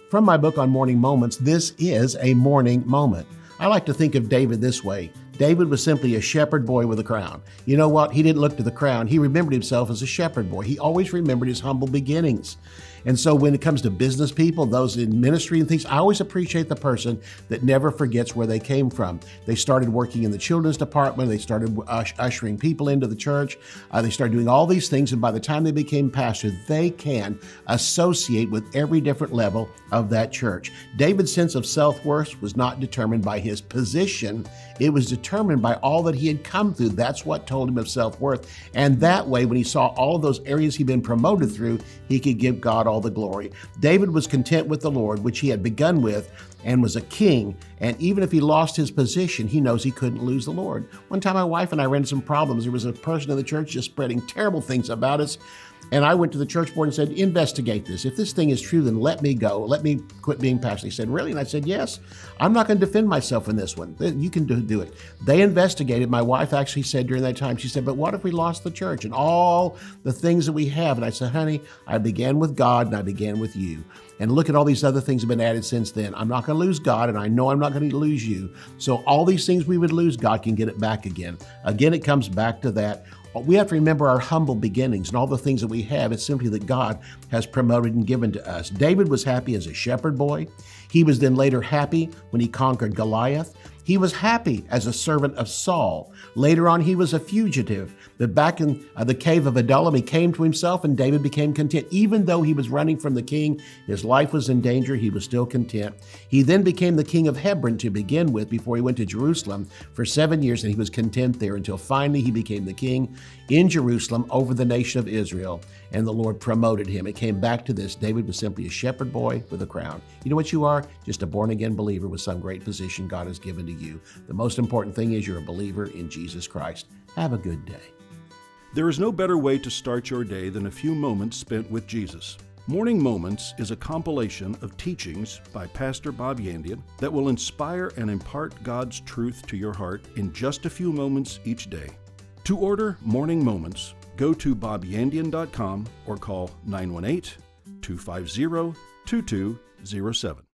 From my book on morning moments, this is a morning moment. I like to think of David this way. David was simply a shepherd boy with a crown. You know what? He didn't look to the crown. He remembered himself as a shepherd boy. He always remembered his humble beginnings. And so when it comes to business people, those in ministry and things, I always appreciate the person that never forgets where they came from. They started working in the children's department. They started ushering people into the church. They started doing all these things. And by the time they became pastor, they can associate with every different level of that church. David's sense of self-worth was not determined by his position. It was determined by all that he had come through. That's what told him of self-worth. And that way, when he saw all of those areas he'd been promoted through, he could give God all the glory. David was content with the Lord, which he had begun with, and was a king. And even if he lost his position, he knows he couldn't lose the Lord. One time, my wife and I ran into some problems. There was a person in the church just spreading terrible things about us. And I went to the church board and said, investigate this. If this thing is true, then let me go. Let me quit being pastor. He said, really? And I said, yes. I'm not going to defend myself in this one. You can do it. They investigated. My wife actually said during that time, she said, but what if we lost the church and all the things that we have? And I said, honey, I began with God and I began with you. And look at all these other things that have been added since then. I'm not going to lose God, and I know I'm not going to lose you. So all these things we would lose, God can get it back again. Again, it comes back to that. We have to remember our humble beginnings and all the things that we have. It's simply that God has promoted and given to us. David was happy as a shepherd boy. He was then later happy when he conquered Goliath. He was happy as a servant of Saul. Later on, he was a fugitive. But back in the cave of Adullam, he came to himself and David became content. Even though he was running from the king, his life was in danger, he was still content. He then became the king of Hebron to begin with before he went to Jerusalem for 7 years, and he was content there until finally he became the king in Jerusalem over the nation of Israel, and the Lord promoted him. It came back to this. David was simply a shepherd boy with a crown. You know what you are? Just a born-again believer with some great position God has given to you. The most important thing is you're a believer in Jesus Christ. Have a good day. There is no better way to start your day than a few moments spent with Jesus. Morning Moments is a compilation of teachings by Pastor Bob Yandian that will inspire and impart God's truth to your heart in just a few moments each day. To order Morning Moments, go to bobyandian.com or call 918-250-2207.